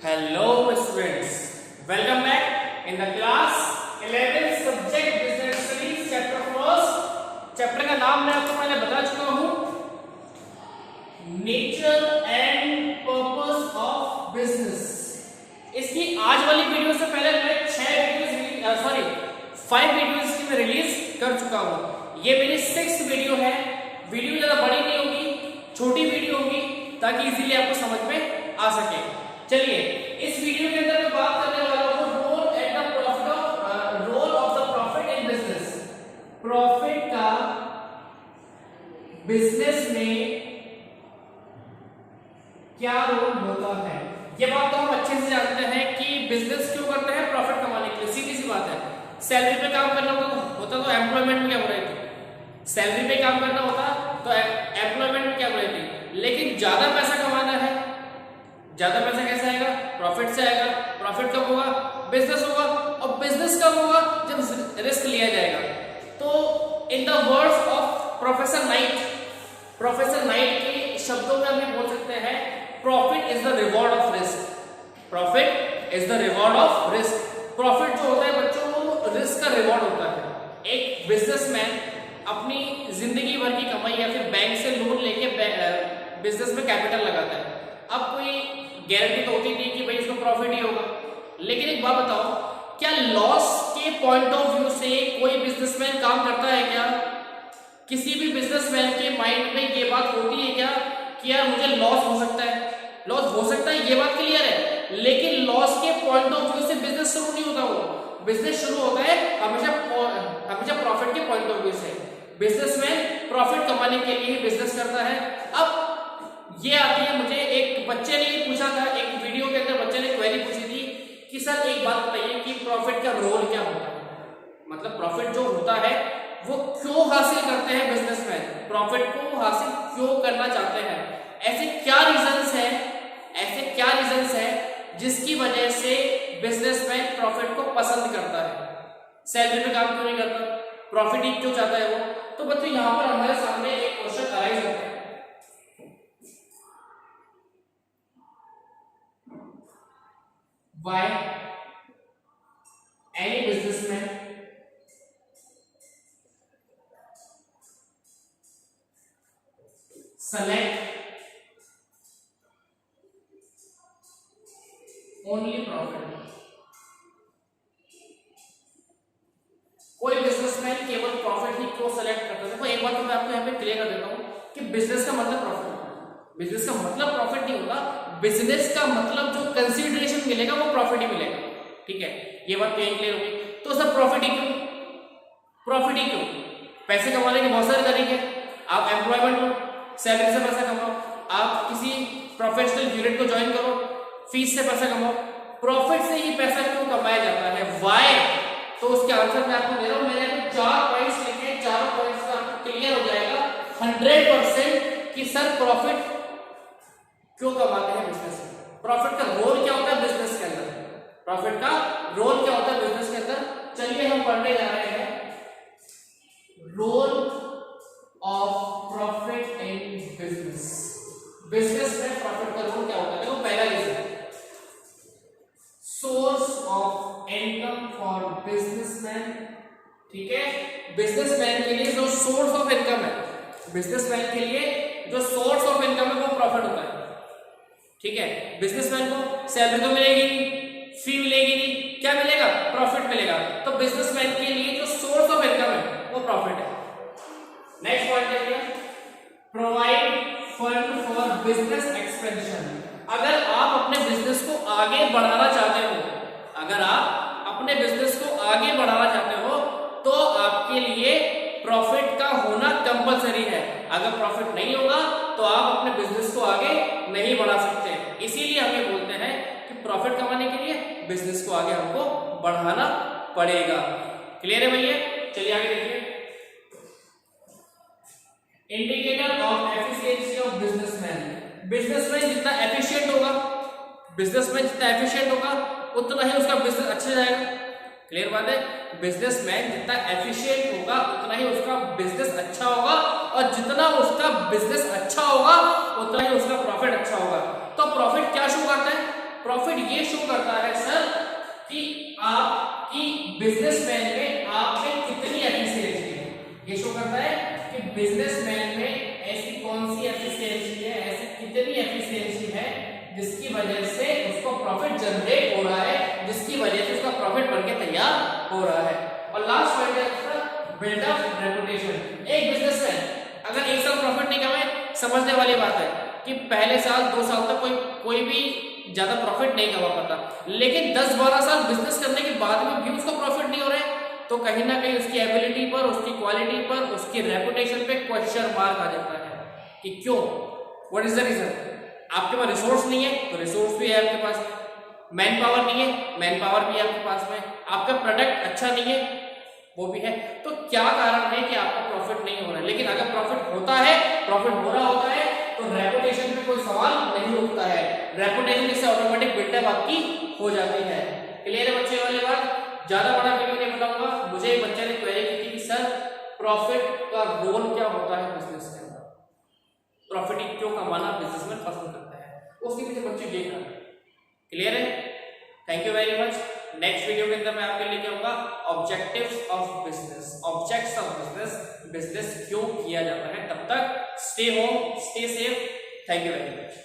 Hello students, welcome back in the class 11 subject business studies chapter first। Chapter का नाम मैं आपको पहले बता चुका हूँ, nature and purpose of business. इसकी आज वाली वीडियो से पहले मैं 5 वीडियोस की मैं रिलीज कर चुका हूँ। ये मेरी 6th वीडियो है। वीडियो ज्यादा बड़ी नहीं होगी, छोटी वीडियो होगी ताकि इजीली आपको समझ में आ सके। चलिए इस वीडियो के अंदर मैं बात करने वाला हूँ role of the profit in business. Profit का बिजनेस में क्या रोल होता है। ये बात तो हम अच्छे से जानते हैं कि बिजनेस क्यों करते हैं, प्रॉफिट कमाने के लिए। सीधी सी बात है, सैलरी पे काम करना होता तो एम्प्लॉयमेंट में क्या हो रही थी, सैलरी पे काम करना होता तो एम्प्लॉयमेंट में क्या हो रही थी। लेकिन ज्यादा पैसा कमाना है, ज्यादा पैसा कैसे आएगा, प्रॉफिट से आएगा। प्रॉफिट कब होगा, बिजनेस होगा। और बिजनेस कब होगा, जब रिस्क लिया जाएगा। तो in the words of professor night के शब्दों में हम ये बोल सकते हैं, profit is the reward of risk. Profit is the reward of risk. Profit जो होता है बच्चों, वो रिस्क का रिवॉर्ड होता है। एक बिजनेसमैन अपनी जिंदगी भर की कमाई या फिर बैंक से लोन लेके बिजनेस में कैपिटल लगाता है। अब कोई गारंटी तो होती नहीं कि भाई इसको प्रॉफिट ही होगा। लेकिन एक बात बताओ, क्या लॉस के पॉइंट ऑफ व्यू से कोई बिजनेसमैन काम करता है क्या? किसी भी बिजनेसमैन के माइंड में ये बात होती है क्या कि यार मुझे लॉस हो सकता है? लॉस हो सकता है, ये बात क्लियर है। लेकिन लॉस के पॉइंट ऑफ व्यू से बिजनेस शुरू नहीं होता। वो बिजनेस शुरू होता है हमेशा प्रॉफिट के पॉइंट ऑफ व्यू से। बिजनेसमैन प्रॉफिट कमाने के लिए बिजनेस करता है। अब ये आती है, मुझे एक बच्चे ने पूछा था, एक वीडियो के अंदर बच्चे ने क्वेरी पूछी थी कि सर एक बात बताइए कि प्रॉफिट का रोल क्या होता है, मतलब प्रॉफिट जो होता है वो क्यों हासिल करते हैं बिजनेसमैन, प्रॉफिट को हासिल क्यों करना चाहते हैं। ऐसे क्या रीजंस है जिसकी वजह से बिजनेसमैन प्रॉफिट को पसंद करता है, सैलरी पे काम क्यों नहीं करता, प्रॉफिट ही क्यों चाहता है वो। तो बच्चों यहां पर हमारे सामने एक क्वेश्चन अराइज होता है, why any businessman select only profit। कोई बिजनेसमैन केवल प्रॉफिट ही क्यों सेलेक्ट करता है? देखो एक बात तो मैं आपको यहाँ पे क्लियर कर देता हूँ कि बिजनेस का मतलब प्रॉफिट होता है। बिजनेस का मतलब प्रॉफिट नहीं होता। बिजनेस का मतलब जो कंसीडरेशन मिलेगा वो प्रॉफिट ही मिलेगा। ठीक है, ये बात कहीं क्लियर होगी। तो सर प्रॉफिट ही क्यों? पैसे कमाने के बहुत सारे तरीके। आप एम्प्लॉयमेंट लो, सैलरी से पैसा कमाओ, आप किसी प्रोफेशनल यूनिट को ज्वाइन करो, फीस से पैसा कमाओ। प्रॉफिट से ही पैसा क्यों कमाया जाता है, व्हाई? तो उसके आंसर मैं आपको दे रहा हूं। मैंने 4 पॉइंट्स लिखे, चारों पॉइंट्स का आपको क्लियर हो जाएगा 100% कि सर प्रॉफिट क्यों कमाते हैं बिजनेस में, प्रॉफिट का रोल क्या होता है बिजनेस के अंदर, प्रॉफिट का रोल क्या होता है बिजनेस के अंदर। चलिए हम पढ़ने जा रहे हैं role of profit in business. Business में प्रॉफिट का रोल क्या होता है। देखो पहला reason, source of income for businessman. ठीक है, बिजनेसमैन के लिए जो सोर्स ऑफ इनकम है, बिजनेसमैन के लिए जो सोर्स ऑफ इनकम है वो प्रॉफिट होता है। ठीक है, बिजनेसमैन को सैलरी तो मिलेगी नहीं, फी मिलेगी नहीं, क्या मिलेगा, प्रॉफिट मिलेगा। तो बिजनेसमैन के लिए जो सोर्स ऑफ इनकम है वो प्रॉफिट है। नेक्स्ट पॉइंट देखिए, provide fund for business expansion. अगर आप अपने बिजनेस को आगे बढ़ाना चाहते हो, तो आपके लिए प्रॉफिट का होना कंपलसरी है। अगर प्रॉफिट नहीं होगा तो आप अपने बिजनेस को आगे नहीं बढ़ा सकते। इसीलिए हम ये बोलते हैं कि प्रॉफिट कमाने के लिए बिजनेस को आगे हमको बढ़ाना पड़ेगा। क्लियर है भैया? चलिए आगे देखिए, indicator of efficiency of businessman. Businessman जितना एफिशिएंट होगा उतना ही उसका बिजनेस अच्छा जाएगा। क्लियर बात है, बिजनेसमैन जितना एफिशिएंट होगा उतना ही उसका बिजनेस अच्छा होगा, और जितना उसका बिजनेस अच्छा होगा उतना ही उसका प्रॉफिट अच्छा होगा। तो प्रॉफिट क्या शो करता है, प्रॉफिट ये शो करता है सर कि आपकी बिजनेसमैन में आप में कितनी एफिशिएंसी है। ये शो करता है कि बिजनेसमैन में ऐसी कौन सी एफिशिएंसी है, ऐसी कितनी एफिशिएंसी है जिसकी वजह से उसको प्रॉफिट जनरेट हो रहा है, जिसकी वजह से उसका प्रॉफिट बनके तैयार हो रहा है। और लास्ट पॉइंट है बिल्ड अप रेपुटेशन। एक बिजनेसमैन अगर एक साल प्रॉफिट नहीं कमाए, समझने वाली बात है कि पहले साल 2 साल तक कोई भी ज्यादा प्रॉफिट नहीं कमा पाता, लेकिन 10-12 साल बिजनेस करने के बाद में भी उसको प्रॉफिट नहीं हो रहा है, तो कहीं ना कहीं उसकी एबिलिटी पर, उसकी क्वालिटी पर, उसकी रेपुटेशन पे क्वेश्चन मार्क आ जाता है कि क्यों, व्हाट इज द रीजन। आपके पास रिसोर्स नहीं है तो रिसोर्स भी है आपके पास, मैन पावर नहीं है, मैन पावर भी है आपके पास में, आपका प्रोडक्ट अच्छा नहीं है वो भी है, तो क्या कारण है कि आपका प्रॉफिट नहीं हो रहा है। लेकिन अगर प्रॉफिट होता है, प्रॉफिट हो रहा होता है, तो रेपुटेशन पे कोई सवाल नहीं उठता है, रेपुटेशन इससे ऑटोमेटिक बिल्डअप आपकी हो जाती है। क्लियर है बच्चे वाली बात। ज्यादा बड़ा वीडियो नहीं बताऊंगा। मुझे एक बच्चे ने क्वेरी की थी कि सर प्रॉफिट का रोल क्या होता है बिजनेस के अंदर, प्रॉफिट क्यों कमाना बिजनेस में पसंद करता है, उसके पीछे बच्चे ये कारण। क्लियर है, thank you very much. Next video के अंदर मैं आपके लिए कहूंगा objectives of business, objects of business, business क्यों किया जाता है। तब तक stay home, stay safe, thank you very much.